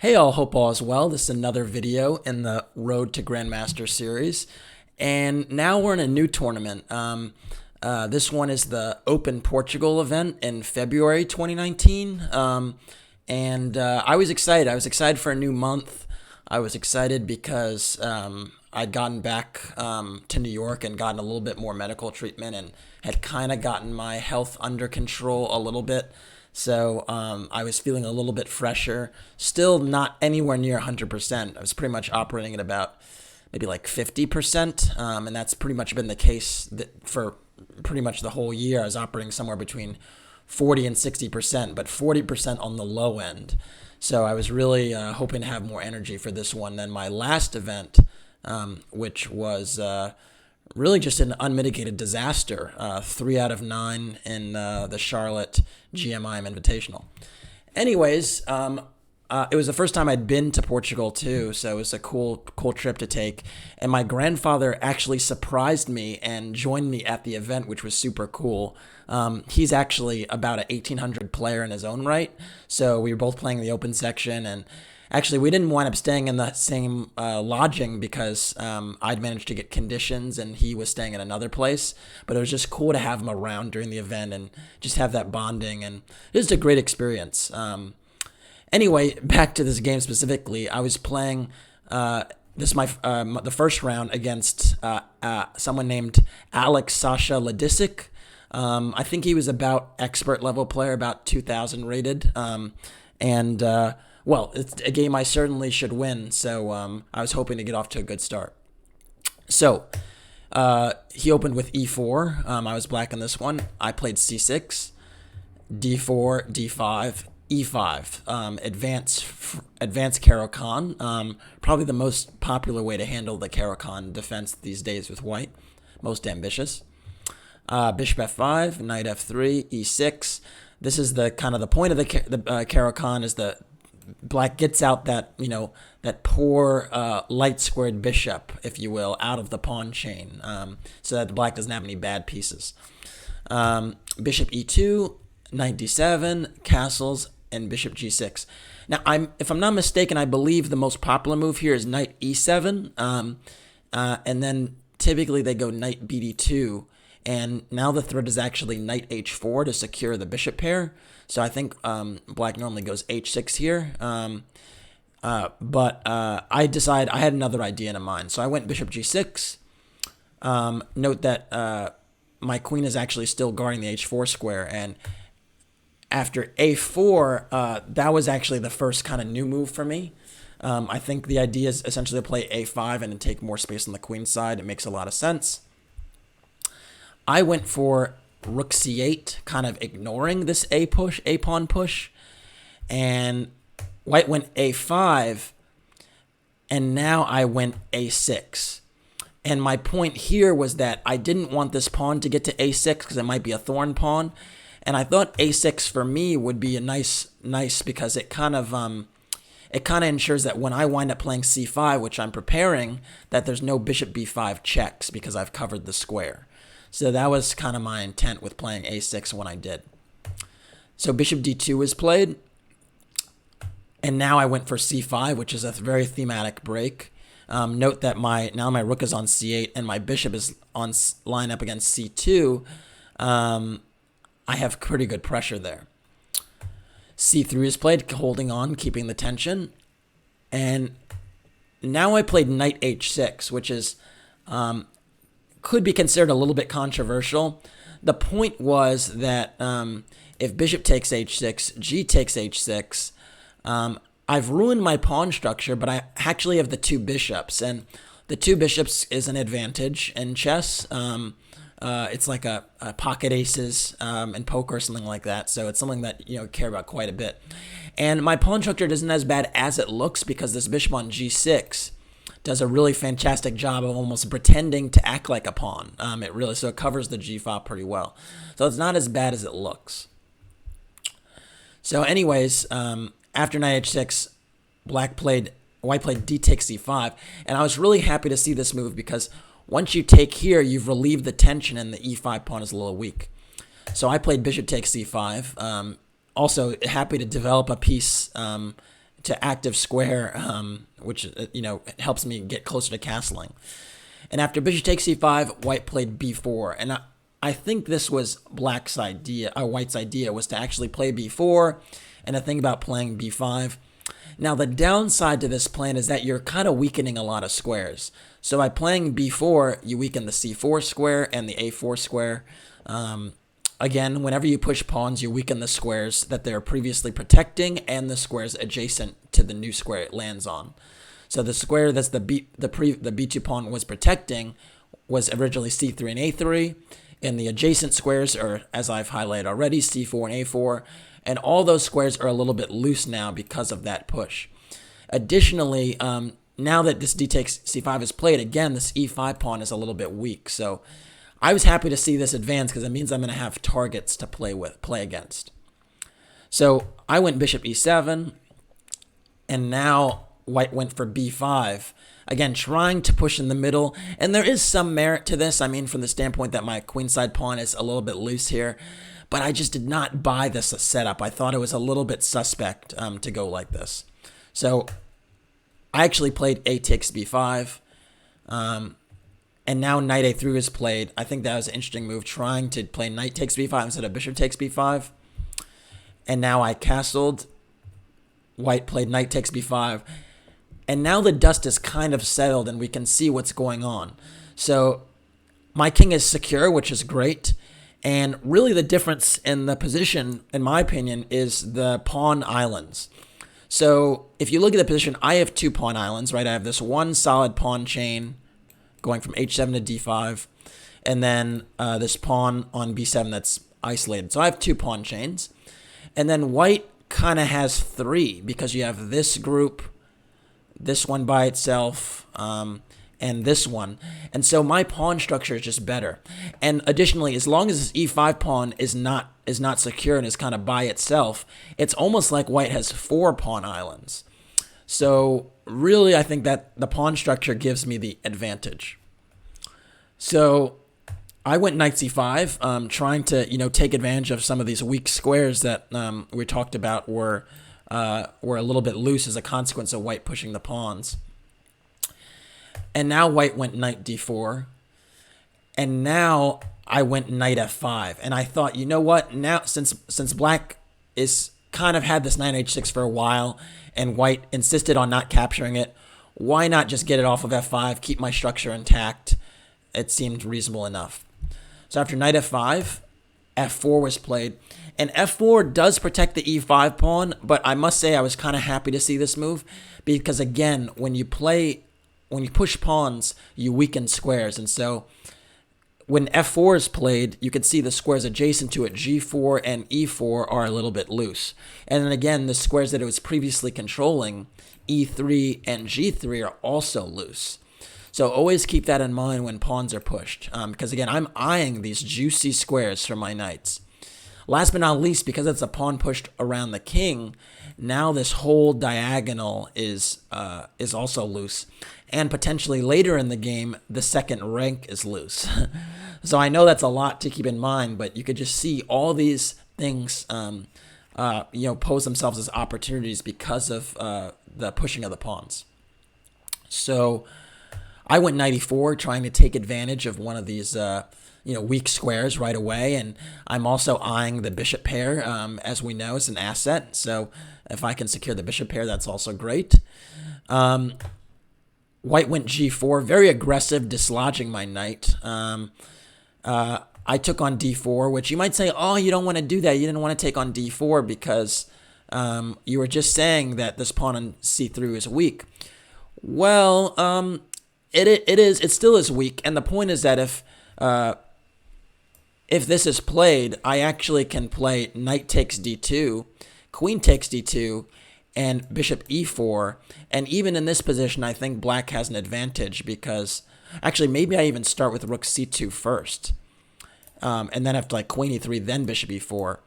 Hey all, hope all is well. This is another video in the Road to Grandmaster series. And now we're in a new tournament. This one is the Open Portugal event in February 2019. I was excited. I was excited for a new month. I was excited because I'd gotten back to New York and gotten a little bit more medical treatment and had kind of gotten my health under control a little bit. So I was feeling a little bit fresher, still not anywhere near 100%. I was pretty much operating at about maybe like 50%, and that's pretty much been the case for pretty much the whole year. I was operating somewhere between 40 and 60%, but 40% on the low end. So I was really hoping to have more energy for this one than my last event, which was really just an unmitigated disaster. 3 out of 9 in the Charlotte GMIM Invitational. Anyways, it was the first time I'd been to Portugal too, so it was a cool trip to take. And my grandfather actually surprised me and joined me at the event, which was super cool. He's actually about an 1800 player in his own right, so we were both playing the open section, and actually, we didn't wind up staying in the same lodging because I'd managed to get conditions and he was staying in another place. But it was just cool to have him around during the event and just have that bonding. And it was a great experience. Anyway, back to this game specifically, I was playing the first round against someone named Sacha Ladisic. I think he was about expert level player, about 2,000 rated. Well, it's a game I certainly should win, so I was hoping to get off to a good start. So, he opened with e4. I was black in this one. I played c6, d4, d5, e5. Advance Caro-Kann. Probably the most popular way to handle the Caro-Kann defense these days with white. Most ambitious. Bishop f5, knight f3, e6. This is the kind of the point of the Caro-Kann is the black gets out that that poor light squared bishop, if you will, out of the pawn chain, so that the black doesn't have any bad pieces. Bishop e2, knight d7, castles, and bishop g6. Now, if I'm not mistaken, I believe the most popular move here is knight e7, and then typically they go knight bd2. And now the threat is actually knight h4 to secure the bishop pair. So I think black normally goes h6 here. But I decided I had another idea in mind. So I went bishop g6. Note that my queen is actually still guarding the h4 square. And after a4, that was actually the first kind of new move for me. I think the idea is essentially to play a5 and take more space on the queen side. It makes a lot of sense. I went for rook c8, kind of ignoring this a-pawn push, and white went a5, and now I went a6. And my point here was that I didn't want this pawn to get to a6 because it might be a thorn pawn, and I thought a6 for me would be a nice because it kind of ensures that when I wind up playing c5, which I'm preparing, that there's no bishop b5 checks because I've covered the square. So that was kind of my intent with playing a6 when I did. So bishop d2 was played. And now I went for c5, which is a very thematic break. Note that now my rook is on c8 and my bishop is on line up against c2. I have pretty good pressure there. c3 is played, holding on, keeping the tension. And now I played knight h6, which is could be considered a little bit controversial. The point was that if bishop takes h6, g takes h6, I've ruined my pawn structure, but I actually have the two bishops, and the two bishops is an advantage in chess. It's like a pocket aces in poker or something like that, so it's something that care about quite a bit. And my pawn structure isn't as bad as it looks because this bishop on g6 does a really fantastic job of almost pretending to act like a pawn. It covers the g file pretty well. So it's not as bad as it looks. So anyways, after knight h6, white played d takes c5, and I was really happy to see this move because once you take here, you've relieved the tension and the e5 pawn is a little weak. So I played bishop takes c5. Also happy to develop a piece to active square, which helps me get closer to castling. And after bishop takes c5, white played b4, and I think this was White's idea was to actually play b4, and to think about playing b5. Now, the downside to this plan is that you're kind of weakening a lot of squares. So by playing b4, you weaken the c4 square and the a4 square. Again, whenever you push pawns, you weaken the squares that they're previously protecting and the squares adjacent to the new square it lands on. So the square that's the b2 pawn was protecting was originally c3 and a3, and the adjacent squares are, as I've highlighted already, c4 and a4, and all those squares are a little bit loose now because of that push. Additionally, now that this d takes c5 is played, again, this e5 pawn is a little bit weak. So I was happy to see this advance because it means I'm going to have targets to play against. So I went bishop e7, and now white went for b5. Again, trying to push in the middle, and there is some merit to this. I mean, from the standpoint that my queenside pawn is a little bit loose here, but I just did not buy this setup. I thought it was a little bit suspect to go like this. So I actually played a takes b5, and now knight a3 is played. I think that was an interesting move, trying to play knight takes b5 instead of bishop takes b5. And now I castled. White played knight takes b5. And now the dust is kind of settled, and we can see what's going on. So my king is secure, which is great. And really the difference in the position, in my opinion, is the pawn islands. So if you look at the position, I have two pawn islands, right? I have this one solid pawn chain going from h7 to d5, and then this pawn on b7 that's isolated. So I have two pawn chains. And then white kind of has three, because you have this group, this one by itself, and this one. And so my pawn structure is just better. And additionally, as long as this e5 pawn is not secure and is kind of by itself, it's almost like white has four pawn islands. So really, I think that the pawn structure gives me the advantage. So I went knight c5, trying to take advantage of some of these weak squares that we talked about were a little bit loose as a consequence of white pushing the pawns. And now white went knight d4, and now I went knight f5, and I thought, you know what? Now since black is kind of had this knight h6 for a while, and white insisted on not capturing it, why not just get it off of f5, keep my structure intact? It seemed reasonable enough. So after knight f5, f4 was played. And f4 does protect the e5 pawn, but I must say I was kind of happy to see this move because, again, when you push pawns, you weaken squares. And so when f4 is played, you can see the squares adjacent to it, g4 and e4, are a little bit loose. And then again, the squares that it was previously controlling, e3 and g3, are also loose. So always keep that in mind when pawns are pushed, because again, I'm eyeing these juicy squares for my knights. Last but not least, because it's a pawn pushed around the king, now this whole diagonal is also loose, and potentially later in the game, the second rank is loose. So I know that's a lot to keep in mind, but you could just see all these things, pose themselves as opportunities because of the pushing of the pawns. So I went knight e4, trying to take advantage of one of these weak squares right away, and I'm also eyeing the bishop pair. As we know, it's an asset, so if I can secure the bishop pair, that's also great. White went g4, very aggressive, dislodging my knight. I took on d4, which you might say, oh, you don't want to do that. You didn't want to take on d4 because you were just saying that this pawn on c3 is weak. Well, it still is weak, and the point is that if this is played, I actually can play knight takes d2, queen takes d2, and bishop e4. And even in this position, I think black has an advantage because actually maybe I even start with rook c2 first, and then after queen e3, then bishop e4.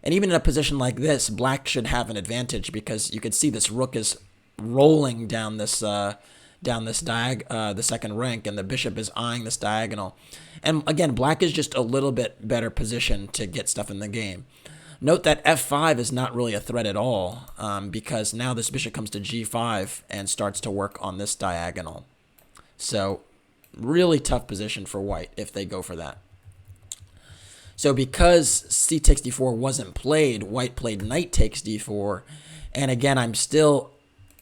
And even in a position like this, black should have an advantage because you can see this rook is rolling down this the second rank, and the bishop is eyeing this diagonal. And again, black is just a little bit better positioned to get stuff in the game. Note that f5 is not really a threat at all, because now this bishop comes to g5 and starts to work on this diagonal. So really tough position for white if they go for that. So because c takes d4 wasn't played, white played knight takes d4. And again, I'm still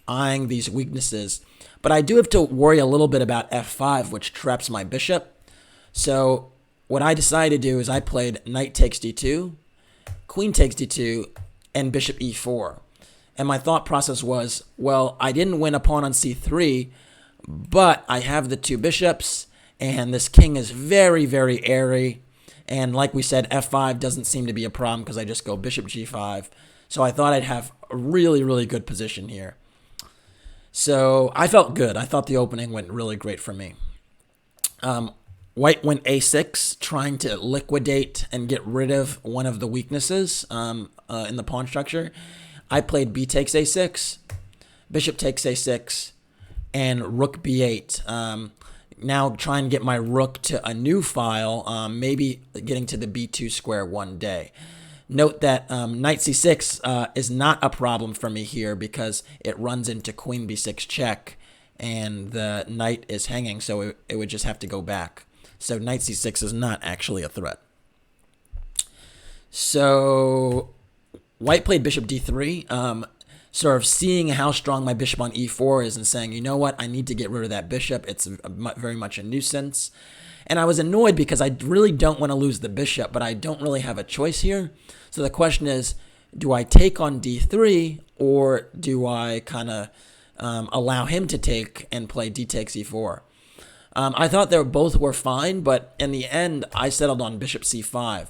eyeing these weaknesses. But I do have to worry a little bit about f5, which traps my bishop. So what I decided to do is I played knight takes d2, queen takes d2, and bishop e4. And my thought process was, well, I didn't win a pawn on c3, but I have the two bishops, and this king is very, very airy. And like we said, f5 doesn't seem to be a problem because I just go bishop g5. So I thought I'd have a really, really good position here. So I felt good. I thought the opening went really great for me. White went a6, trying to liquidate and get rid of one of the weaknesses in the pawn structure. I played b takes a6, bishop takes a6, and rook b8. Now try and get my rook to a new file, maybe getting to the b2 square one day. Note that knight c6 is not a problem for me here because it runs into queen b6 check, and the knight is hanging, so it would just have to go back. So knight c6 is not actually a threat. So white played bishop d3, sort of seeing how strong my bishop on e4 is and saying, you know what, I need to get rid of that bishop. It's very much a nuisance. And I was annoyed because I really don't want to lose the bishop, but I don't really have a choice here. So the question is, do I take on d3, or do I kind of allow him to take and play d takes e4? I thought they both were fine, but in the end, I settled on bishop c5.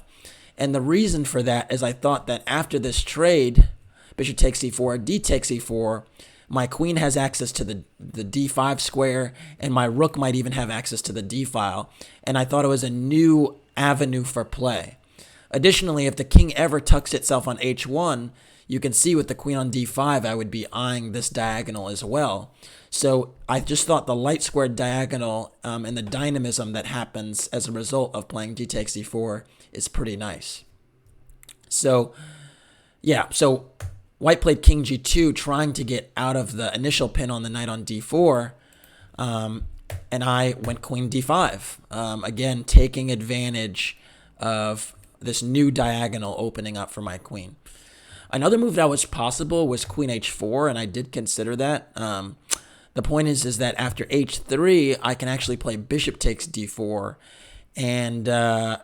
And the reason for that is I thought that after this trade, bishop takes e4, d takes e4, my queen has access to the d5 square, and my rook might even have access to the d file. And I thought it was a new avenue for play. Additionally, if the king ever tucks itself on h1, you can see with the queen on d5, I would be eyeing this diagonal as well. So I just thought the light squared diagonal and the dynamism that happens as a result of playing d takes e4 is pretty nice. So, yeah, so white played king g2, trying to get out of the initial pin on the knight on d4, and I went queen d5, again taking advantage of this new diagonal opening up for my queen. Another move that was possible was queen h4, and I did consider that. The point is that after h3, I can actually play bishop takes d4, and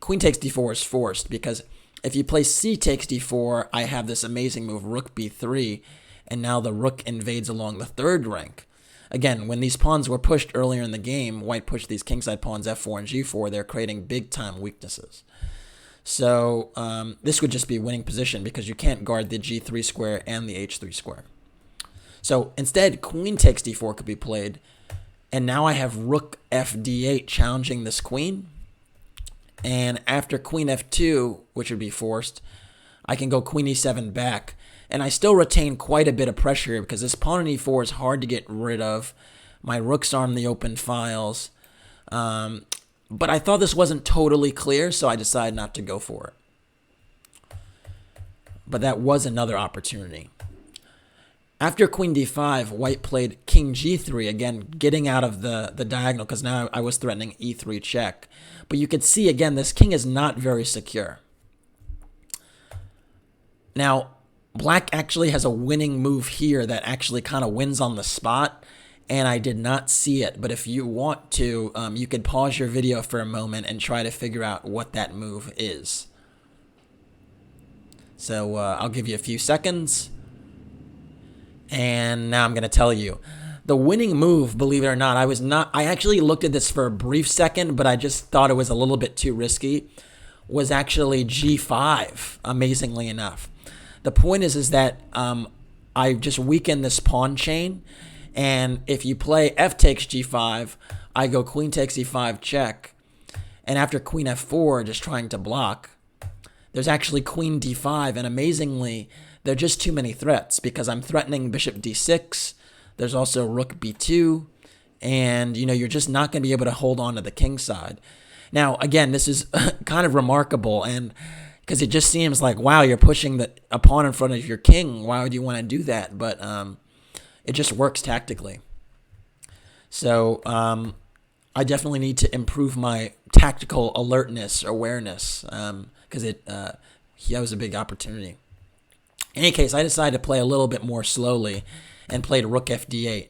queen takes d4 is forced, because if you play c takes d4, I have this amazing move, rook b3, and now the rook invades along the third rank. Again, when these pawns were pushed earlier in the game, white pushed these kingside pawns f4 and g4, they're creating big-time weaknesses. So this would just be a winning position because you can't guard the g3 square and the h3 square. So instead, queen takes d4 could be played, and now I have rook fd8 challenging this queen. And after queen f2, which would be forced, I can go queen e7 back. And I still retain quite a bit of pressure here because this pawn on e4 is hard to get rid of. My rooks are in the open files. But I thought this wasn't totally clear, so I decided not to go for it. But that was another opportunity. After queen d5, white played king g3, again, getting out of the diagonal because now I was threatening e3 check. But you could see, again, this king is not very secure. Now, black actually has a winning move here that actually kind of wins on the spot, and I did not see it. But if you want to, you could pause your video for a moment and try to figure out what that move is. So I'll give you a few seconds. And now I'm going to tell you. The winning move, believe it or not, I actually looked at this for a brief second, but I just thought it was a little bit too risky, was actually g5, amazingly enough. The point is that I just weakened this pawn chain, and if you play f takes g5, I go queen takes e5 check, and after queen f4, just trying to block, there's actually queen d5, and amazingly, there are just too many threats because I'm threatening bishop d6. There's also rook b2, and you're just not going to be able to hold on to the king side. Now, again, this is kind of remarkable, and because it just seems like, wow, you're pushing a pawn in front of your king. Why would you want to do that? But it just works tactically. So I definitely need to improve my tactical alertness, awareness, because that was a big opportunity. In any case, I decided to play a little bit more slowly and played rook fd8.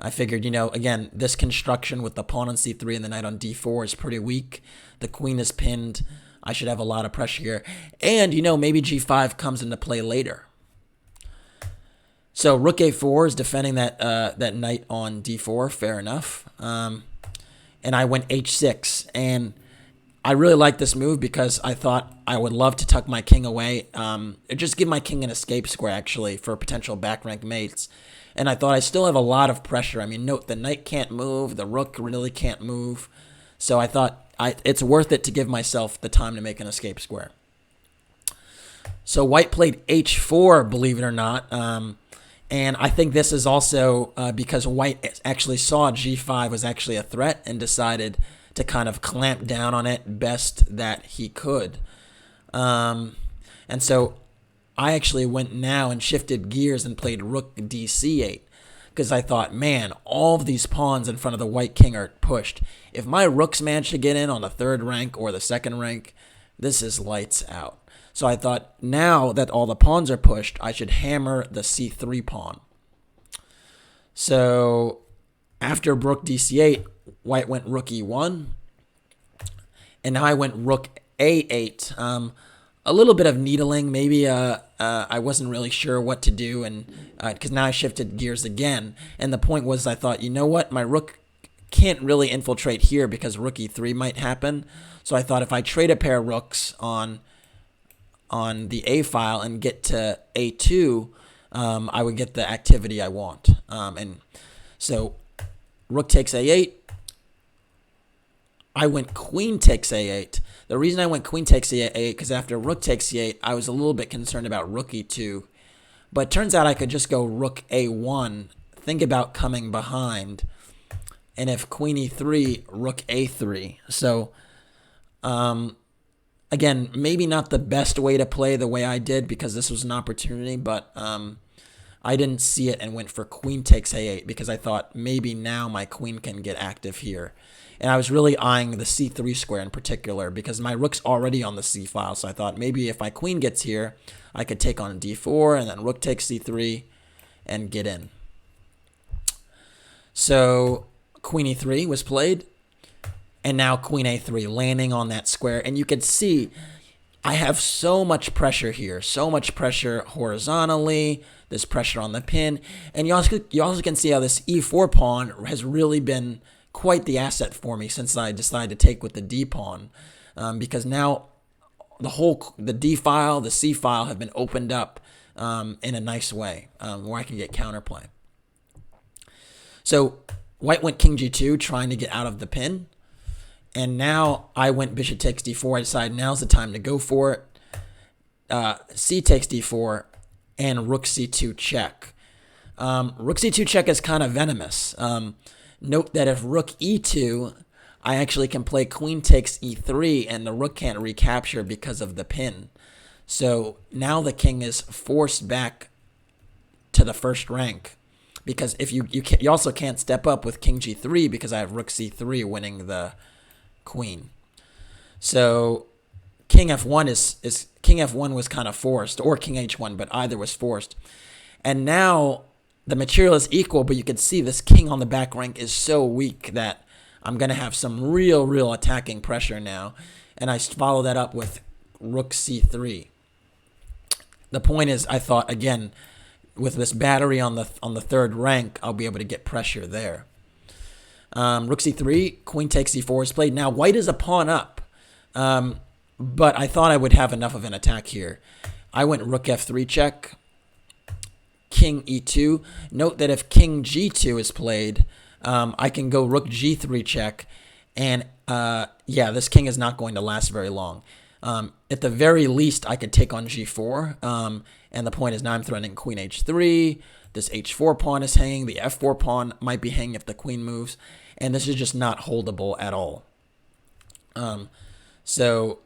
I figured, again, this construction with the pawn on c3 and the knight on d4 is pretty weak. The queen is pinned. I should have a lot of pressure here. And, maybe g5 comes into play later. So rook a4 is defending that knight on d4. Fair enough. And I went h6. And I really like this move because I thought I would love to tuck my king away. Just give my king an escape square, actually, for potential back rank mates. And I thought I still have a lot of pressure. I mean, note, the knight can't move. The rook really can't move. So I thought it's worth it to give myself the time to make an escape square. So white played h4, believe it or not. And I think this is also because white actually saw g5 was actually a threat and decided to kind of clamp down on it best that he could. And so I actually went now and shifted gears and played rook dc8 because I thought, man, all of these pawns in front of the white king are pushed. If my rooks manage to get in on the third rank or the second rank, this is lights out. So I thought, now that all the pawns are pushed, I should hammer the c3 pawn. So after rook dc8, white went rook e1, and now I went rook a8. A little bit of needling. Maybe I wasn't really sure what to do, and because now I shifted gears again. And the point was, I thought, you know what, my rook can't really infiltrate here because rook e3 might happen. So I thought if I trade a pair of rooks on the a file and get to a2, I would get the activity I want. And so rook takes a8. I went queen takes a8. The reason I went queen takes a8 because after rook takes c8, I was a little bit concerned about rook e2. But it turns out I could just go rook a1, think about coming behind, and if queen e3, rook a3. So, again, maybe not the best way to play the way I did because this was an opportunity, but I didn't see it and went for queen takes a8 because I thought maybe now my queen can get active here. And I was really eyeing the c3 square in particular because my rook's already on the c file. So I thought maybe if my queen gets here, I could take on d4 and then rook takes c3 and get in. So queen e3 was played. And now queen a3 landing on that square. And you can see I have so much pressure here. So much pressure horizontally. There's pressure on the pin. And you also can see how this e4 pawn has really been quite the asset for me since I decided to take with the d pawn, because now the d file, the c file have been opened up in a nice way where I can get counterplay. So white went king g2 trying to get out of the pin, and now I went bishop takes d4. I decided now's the time to go for it. C takes d4 and rook c2 check. Rook c2 check is kind of venomous. Note that if rook e2, I actually can play queen takes e3, and the rook can't recapture because of the pin. So now the king is forced back to the first rank, because if you also can't step up with king g3 because I have rook c3 winning the queen. So king f1 king f1 was kind of forced, or king h1, but either was forced. And now the material is equal, but you can see this king on the back rank is so weak that I'm going to have some real attacking pressure now. And I follow that up with rook c3. The point is, I thought, again, with this battery on the third rank, I'll be able to get pressure there. Rook c3, queen takes c4 is played. Now white is a pawn up, but I thought I would have enough of an attack here. I went rook f3 check. King e2. Note that if king g2 is played, I can go rook g3 check, and this king is not going to last very long. At the very least, I could take on g4, and the point is now I'm threatening queen h3. This h4 pawn is hanging. The f4 pawn might be hanging if the queen moves, and this is just not holdable at all. So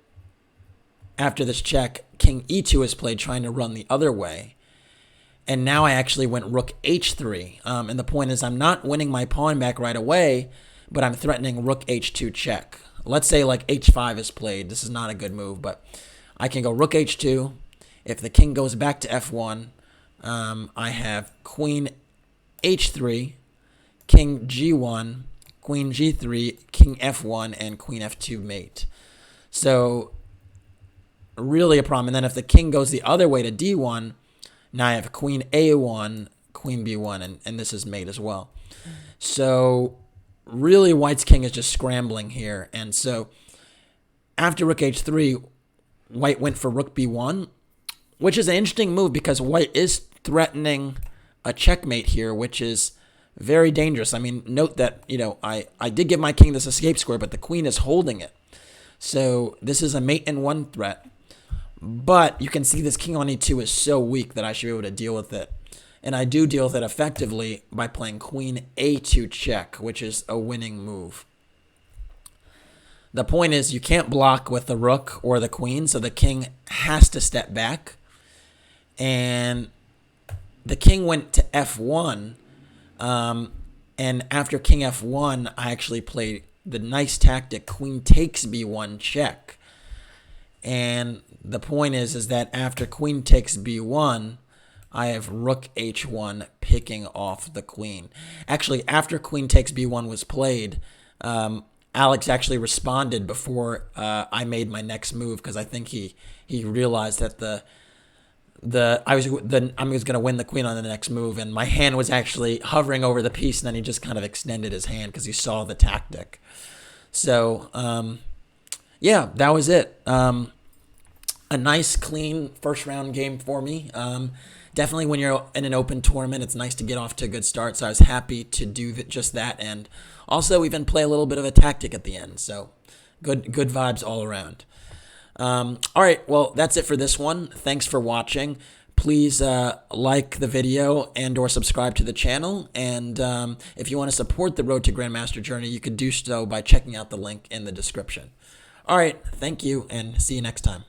after this check, king e2 is played, trying to run the other way. And now I actually went rook h3. And the point is, I'm not winning my pawn back right away, but I'm threatening rook h2 check. Let's say like h5 is played. This is not a good move, but I can go rook h2. If the king goes back to f1, I have queen h3, king g1, queen g3, king f1, and queen f2 mate. So really a problem. And then if the king goes the other way to d1, now I have queen a1, queen b1, and this is mate as well. So really white's king is just scrambling here. And so after rook h3, white went for rook b1, which is an interesting move because white is threatening a checkmate here, which is very dangerous. I mean, note that, I did give my king this escape square, but the queen is holding it. So this is a mate in one threat. But you can see this king on e2 is so weak that I should be able to deal with it. And I do deal with it effectively by playing queen a2 check, which is a winning move. The point is you can't block with the rook or the queen, so the king has to step back. And the king went to f1. And after king f1, I actually played the nice tactic queen takes b1 check. And the point is that after queen takes b1, I have rook h1 picking off the queen. Actually, after queen takes b1 was played, Alex actually responded before I made my next move because I think he realized that I was going to win the queen on the next move, and my hand was actually hovering over the piece, and then he just kind of extended his hand because he saw the tactic. So yeah, that was it. A nice, clean first-round game for me. Definitely when you're in an open tournament, it's nice to get off to a good start, so I was happy to do just that, and also even play a little bit of a tactic at the end, so good vibes all around. All right, well, that's it for this one. Thanks for watching. Please like the video and or subscribe to the channel, and if you want to support the Road to Grandmaster journey, you could do so by checking out the link in the description. All right, thank you, and see you next time.